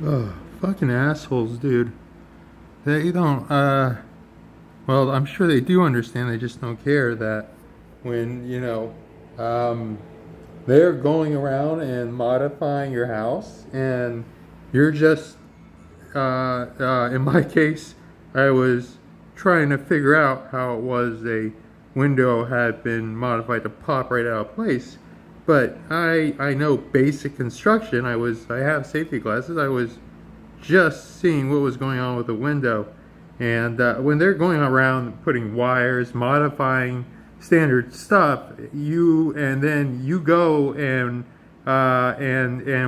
Oh, fucking assholes, dude. They don't, well, I'm sure they do understand, they just don't care that when, um, they're going around and modifying your house and you're just, in my case, I was trying to figure out how it was a window had been modified to pop right out of place. But I know basic construction. I have safety glasses. I was just seeing what was going on with the window. And when they're going around putting wires, modifying standard stuff, you go and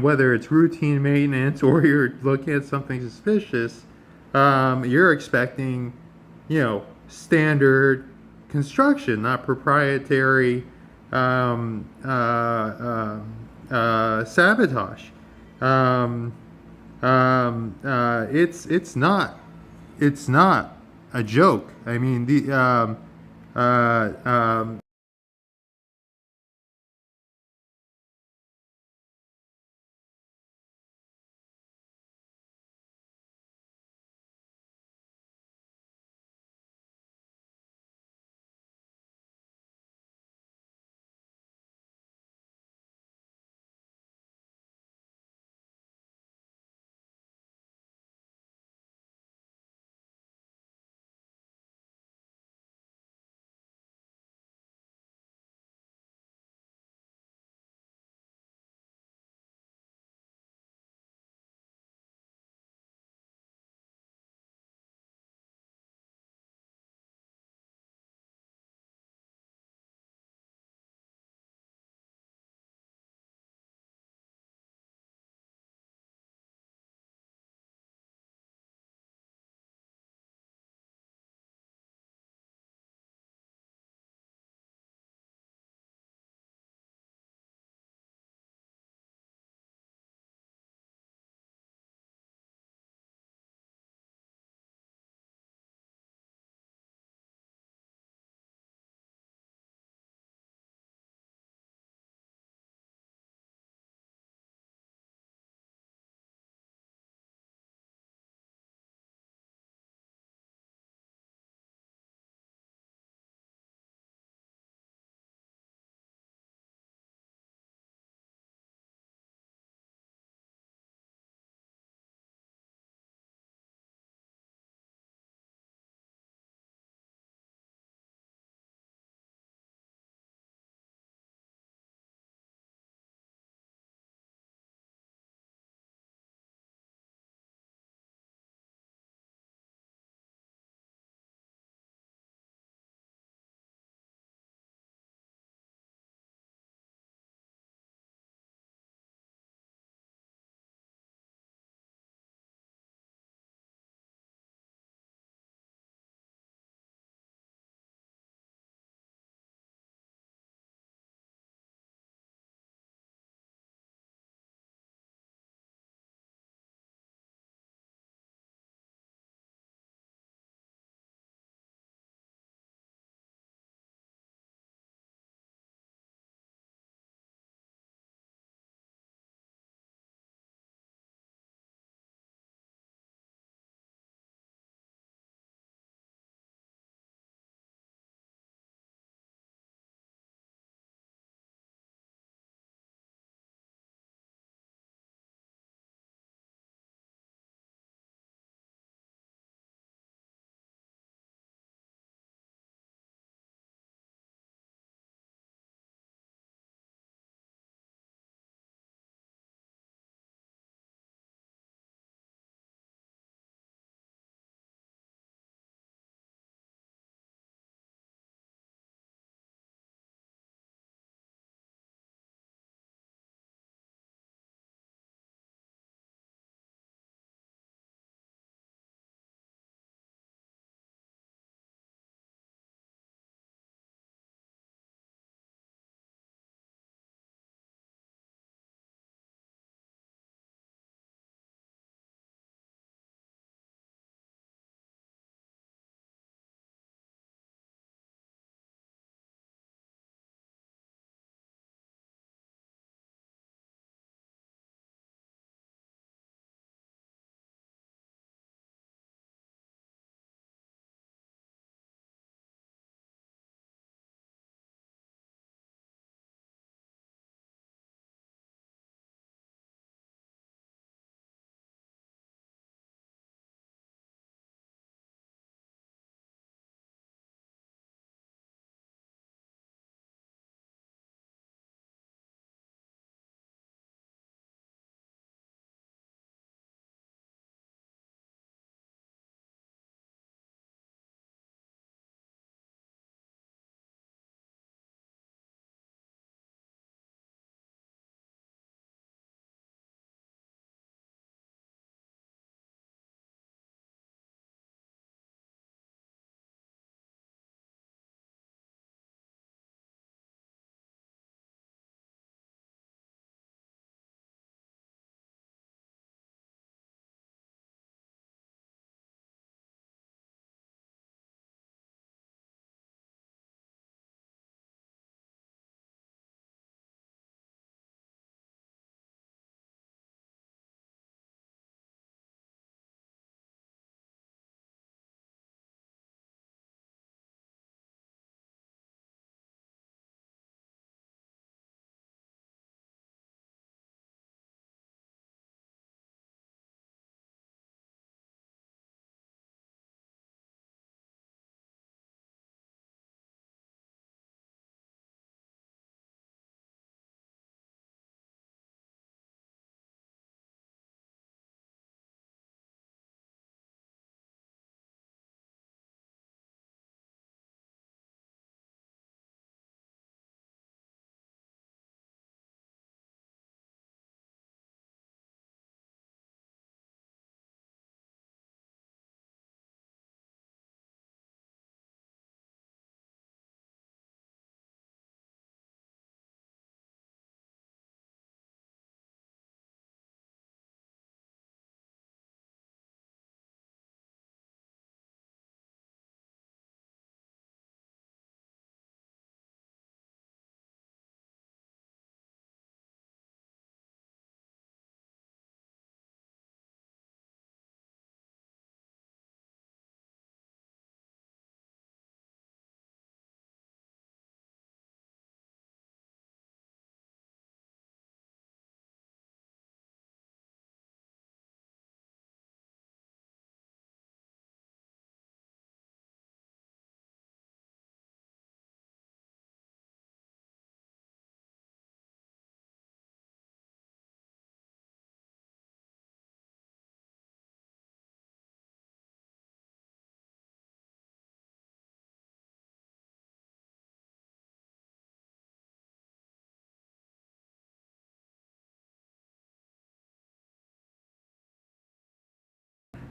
whether it's routine maintenance or you're looking at something suspicious, you're expecting, standard construction, not proprietary sabotage. Um, it's not a joke. I mean, the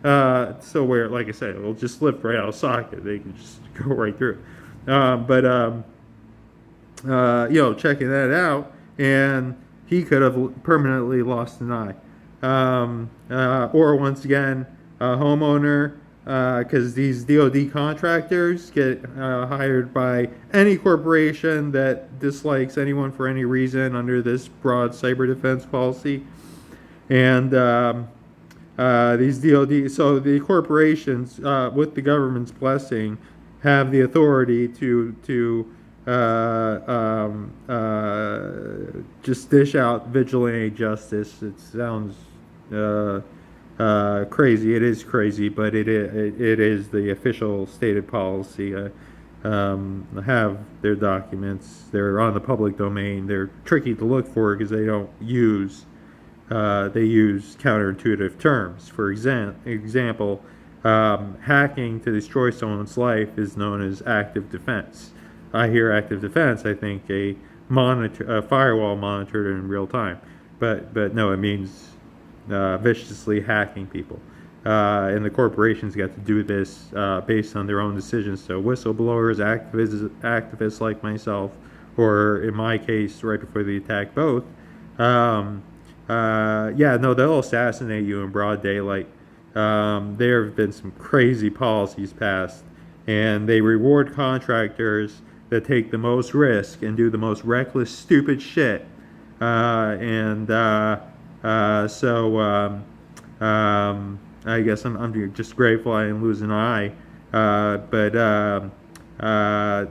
So where, like I said, it'll just slip right out of socket. They can just go right through. Checking that out, and he could have permanently lost an eye. Or once again, a homeowner, because these DoD contractors get hired by any corporation that dislikes anyone for any reason under this broad cyber defense policy. And these DoD, so the corporations, with the government's blessing, have the authority to just dish out vigilante justice. It sounds crazy. It is crazy, but it is the official stated policy. Have their documents. They're on the public domain. They're tricky to look for because they don't use. They use counterintuitive terms. For example, hacking to destroy someone's life is known as active defense. I hear active defense, I think a firewall monitored in real time, but no, it means viciously hacking people. And the corporations got to do this based on their own decisions. So whistleblowers, activists like myself, or in my case, right before the attack, both. They'll assassinate you in broad daylight. There have been some crazy policies passed, and they reward contractors that take the most risk and do the most reckless, stupid shit. I guess I'm just grateful I didn't lose an eye.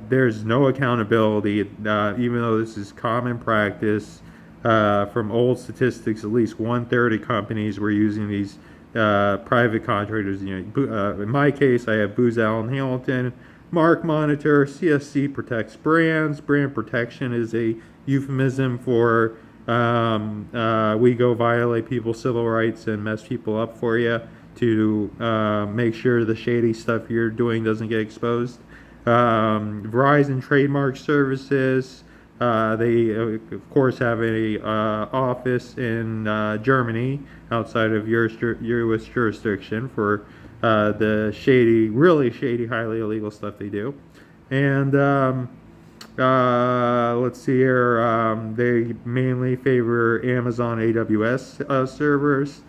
There's no accountability, even though this is common practice. From old statistics, at least 1/3 of companies were using these private contractors. In my case, I have Booz Allen Hamilton, Mark Monitor, CSC protects brands. Brand protection is a euphemism for we go violate people's civil rights and mess people up for you to make sure the shady stuff you're doing doesn't get exposed. Verizon Trademark Services. They, of course, have a office in Germany outside of U.S. jurisdiction for the shady, really shady, highly illegal stuff they do. And let's see here. They mainly favor Amazon AWS servers.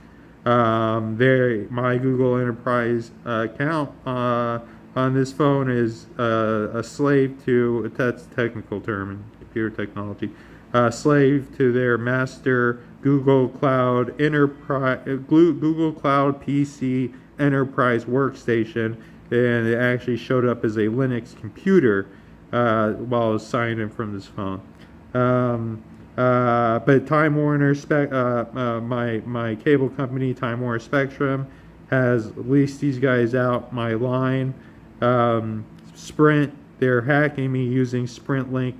My Google Enterprise account on this phone is a slave to, that's a technical term in computer technology, slave to their master Google Cloud Enterprise, Google Cloud PC Enterprise workstation, and it actually showed up as a Linux computer while I was signed in from this phone. But Time Warner, my cable company, Time Warner Spectrum, has leased these guys out my line. Sprint, they're hacking me using SprintLink,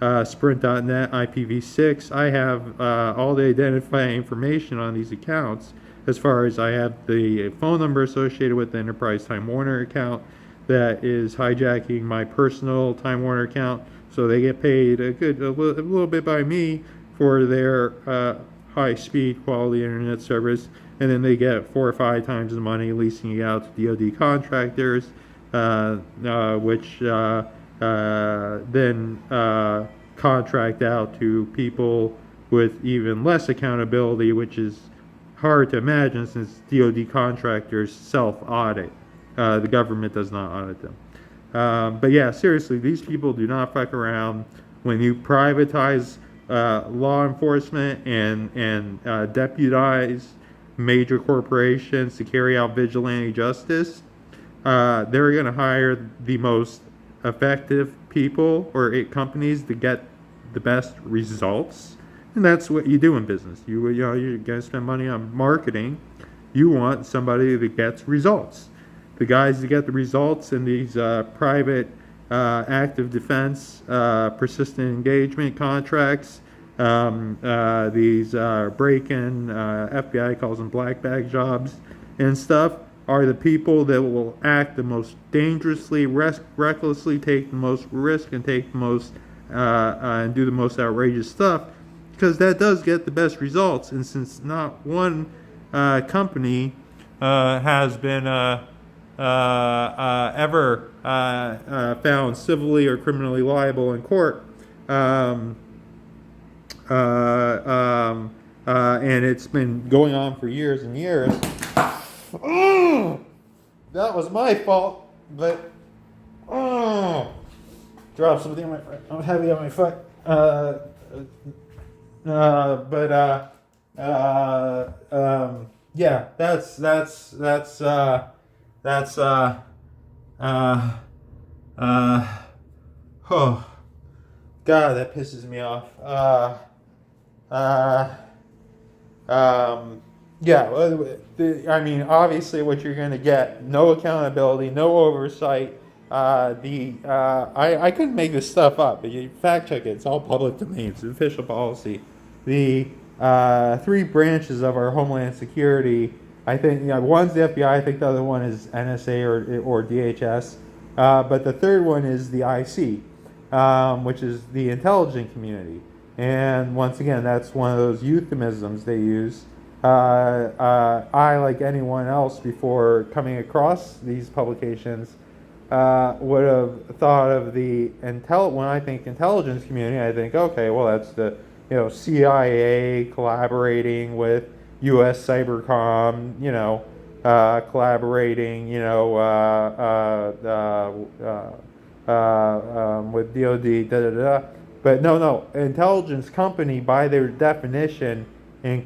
Sprint.net, IPv6. I have all the identifying information on these accounts, as far as I have the phone number associated with the Enterprise Time Warner account that is hijacking my personal Time Warner account. So they get paid a little bit by me for their high-speed quality internet service, and then they get 4 or 5 times the money leasing it out to DoD contractors, which then contract out to people with even less accountability, which is hard to imagine since DoD contractors self-audit. The government does not audit them. But yeah, seriously, these people do not fuck around. When you privatize law enforcement and deputize major corporations to carry out vigilante justice, they're going to hire the most effective people or companies to get the best results. And that's what you do in business. You're going to spend money on marketing. You want somebody that gets results. The guys that get the results in these private active defense, persistent engagement contracts, these break-in, FBI calls them black bag jobs and stuff, are the people that will act the most dangerously, recklessly, take the most risk, and take the most and do the most outrageous stuff, because that does get the best results. And since not one company has been ever found civilly or criminally liable in court. And it's been going on for years and years. Oh, that was my fault, but dropped something on my foot. I'm heavy on my foot. Yeah, that's oh, God, that pisses me off. Yeah, I mean, obviously, what you're going to get, no accountability, no oversight. I couldn't make this stuff up, but you fact check it. It's all public domain. It's official policy. The three branches of our Homeland Security, I think, one's the FBI. I think the other one is NSA or DHS. But the third one is the IC, which is the intelligence community. And once again, that's one of those euphemisms they use. I, like anyone else before coming across these publications, would have thought of the when I think intelligence community, I think, okay, well, that's the CIA collaborating with U.S. Cybercom, collaborating, with DoD, da da da. But no, intelligence company by their definition is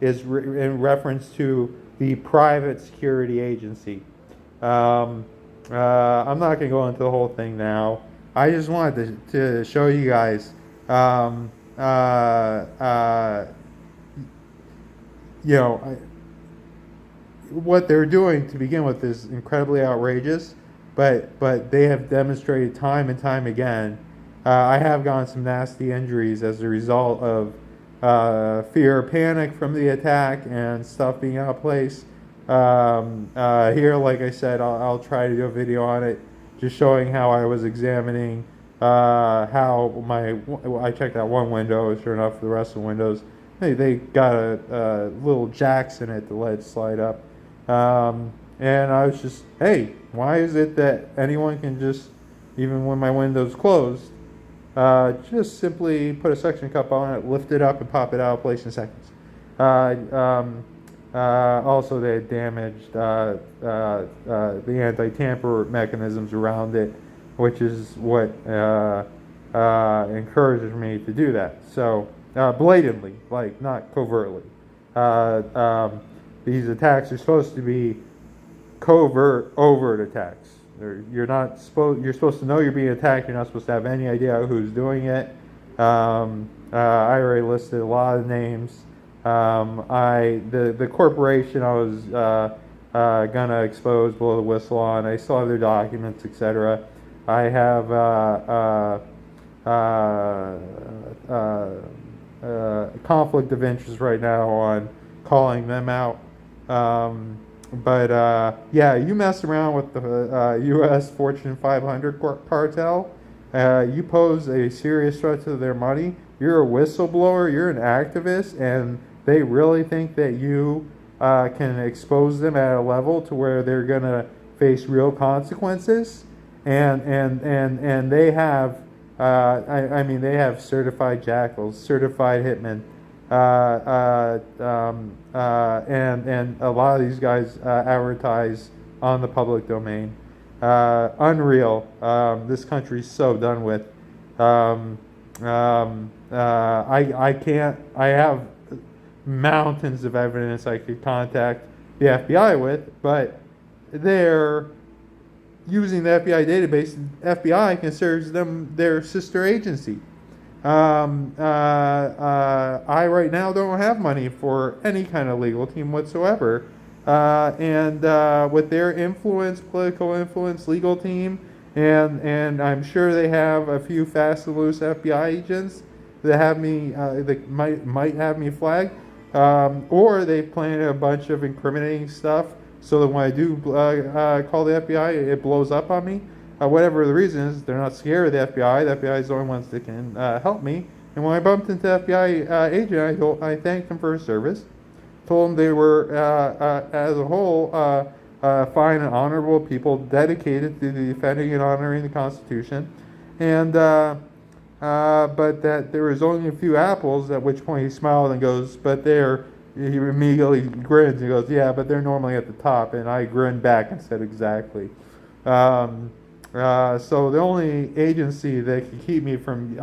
in reference to the private security agency. I'm not going to go into the whole thing now. I just wanted to show you guys, what they're doing to begin with is incredibly outrageous. But they have demonstrated time and time again. I have gotten some nasty injuries as a result of fear, panic from the attack, and stuff being out of place. Here, like I said, I'll try to do a video on it, just showing how I was examining how I checked out one window. Sure enough, the rest of the windows, they got a little jacks in it to let it slide up. And I was just, hey, why is it that anyone can just, even when my window's closed, just simply put a suction cup on it, lift it up, and pop it out of place in seconds? Also, they had damaged the anti-tamper mechanisms around it, which is what encourages me to do that. So, blatantly, like, not covertly. These attacks are supposed to be overt attacks. You're supposed to know you're being attacked. You're not supposed to have any idea who's doing it. I already listed a lot of names. The corporation I was gonna expose, blow the whistle on. I still have their documents, etc. I have conflict of interest right now on calling them out. But you mess around with the U.S. Fortune 500 cartel, you pose a serious threat to their money. You're a whistleblower, you're an activist, and they really think that you can expose them at a level to where they're going to face real consequences. And they have, they have certified jackals, certified hitmen. And a lot of these guys advertise on the public domain. Unreal. This country's so done with. I have mountains of evidence I could contact the FBI with, but they're using the FBI database. The FBI considers them their sister agency. I right now don't have money for any kind of legal team whatsoever. And with their influence, political influence, legal team, and I'm sure they have a few fast and loose FBI agents that have me, that might have me flagged, or they've planted a bunch of incriminating stuff so that when I do call the FBI, it blows up on me. Whatever the reason is, they're not scared of the FBI. The FBI is the only ones that can help me. And when I bumped into the FBI agent, I thanked him for his service. told them they were, as a whole, fine and honorable people dedicated to defending and honoring the Constitution, and but that there was only a few apples. At which point he smiled and goes, "But they're." He immediately grins and goes, "Yeah, but they're normally at the top." And I grinned back and said, "Exactly." So the only agency that could keep me from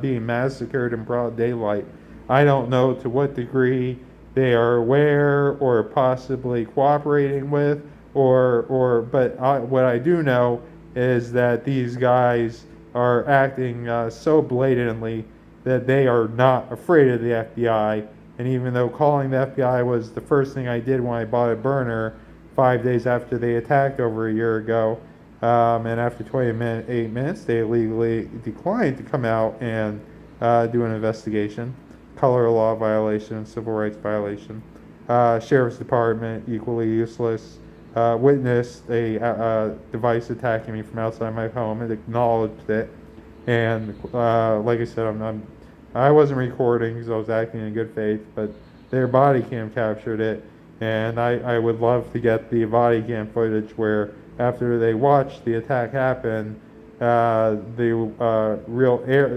being massacred in broad daylight, I don't know to what degree they are aware or possibly cooperating with, but what I do know is that these guys are acting so blatantly that they are not afraid of the FBI. And even though calling the FBI was the first thing I did when I bought a burner 5 days after they attacked over a year ago, and after 28 minutes, they illegally declined to come out and do an investigation. Color law violation, civil rights violation. Sheriff's Department, equally useless. Witnessed a device attacking me from outside my home and acknowledged it. And like I said, I wasn't recording because I was acting in good faith, but their body cam captured it. And I would love to get the body cam footage where after they watched the attack happen, the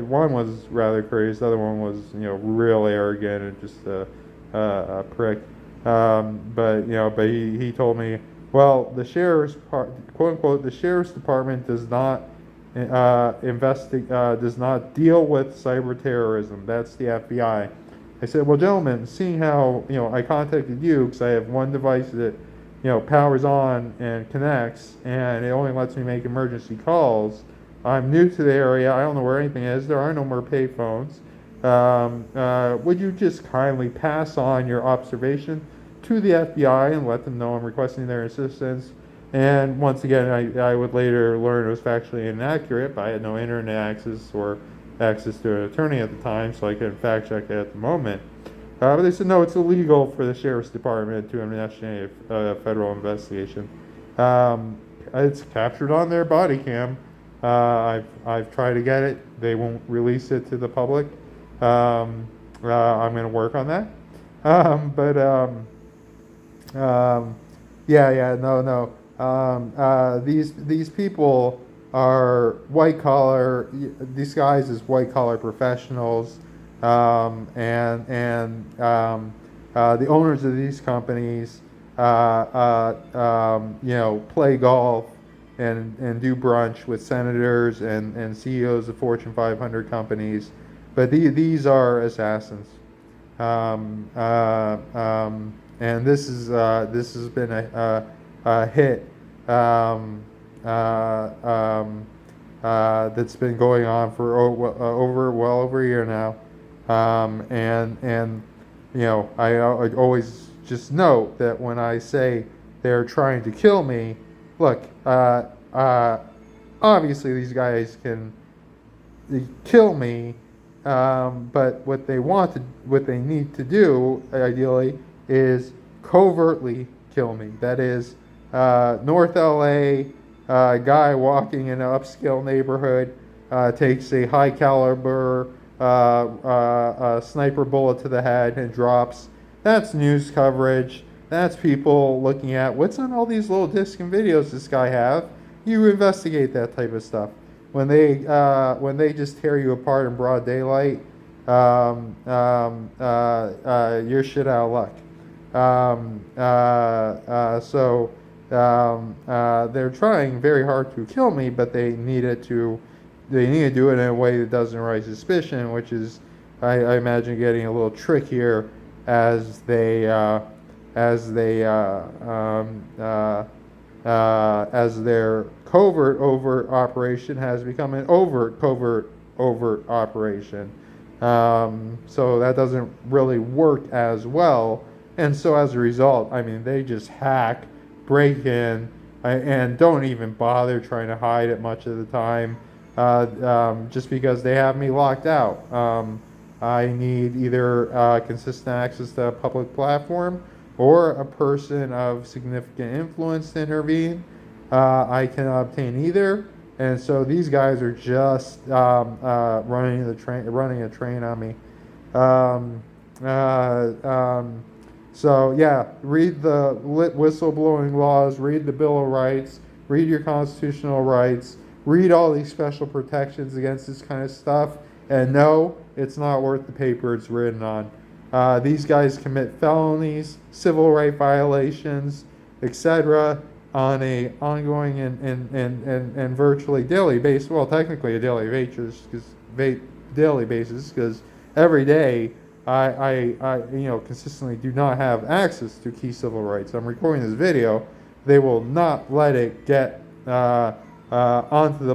one was rather curious, the other one was real arrogant and just a prick. But he told me, well, the quote unquote, the sheriff's department does not does not deal with cyber terrorism. That's the FBI. I said, well, gentlemen, seeing how I contacted you because I have one device that powers on and connects, and it only lets me make emergency calls. I'm new to the area. I don't know where anything is. There are no more payphones. Would you just kindly pass on your observation to the FBI and let them know I'm requesting their assistance? And once again, I would later learn it was factually inaccurate, but I had no internet access or access to an attorney at the time, so I couldn't fact check it at the moment. But they said, no, it's illegal for the sheriff's department to initiate a federal investigation. It's captured on their body cam. I've tried to get it. They won't release it to the public. I'm going to work on that. These people are white collar, disguised as white collar professionals, the owners of these companies, play golf and do brunch with senators and CEOs of Fortune 500 companies, but these are assassins. And this has been a hit that's been going on for over a year now. I always just note that when I say they're trying to kill me, look, obviously these guys can kill me, but what they need to do, ideally, is covertly kill me. That is, North LA, guy walking in an upscale neighborhood takes a high caliber sniper bullet to the head and drops. That's news coverage. That's people looking at what's on all these little discs and videos this guy have. You investigate that type of stuff. When they just tear you apart in broad daylight, you're shit out of luck. They're trying very hard to kill me, but they need to do it in a way that doesn't raise suspicion, which is, I imagine, getting a little trickier as their covert overt operation has become an overt covert overt operation. So that doesn't really work as well. And so as a result, I mean, they just hack, break in, and don't even bother trying to hide it much of the time, just because they have me locked out. I need either consistent access to a public platform or a person of significant influence to intervene. I cannot obtain either, and so these guys are just running a train on me. So yeah, read the whistleblowing laws, read the Bill of Rights, read your constitutional rights, read all these special protections against this kind of stuff, and no, it's not worth the paper it's written on. These guys commit felonies, civil right violations, etc. on a ongoing and virtually daily basis. Well, technically a daily basis, because every day I consistently do not have access to key civil rights. I'm recording this video. They will not let it get onto the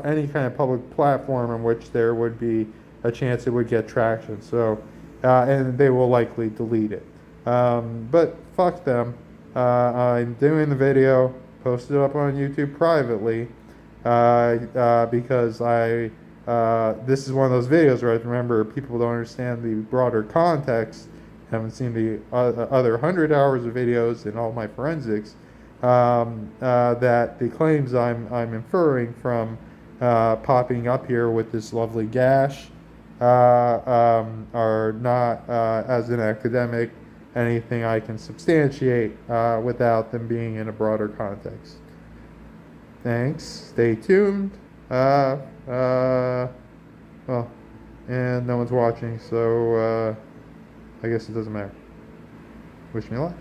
any kind of public platform in which there would be a chance it would get traction. So, and they will likely delete it. But fuck them. I'm doing the video, posted it up on YouTube privately, because this is one of those videos where I remember people don't understand the broader context, haven't seen the other 100 hours of videos and all my forensics, that the claims I'm inferring from popping up here with this lovely gash are not, as an academic, anything I can substantiate without them being in a broader context. Thanks. Stay tuned. Well, and no one's watching, so I guess it doesn't matter. Wish me luck.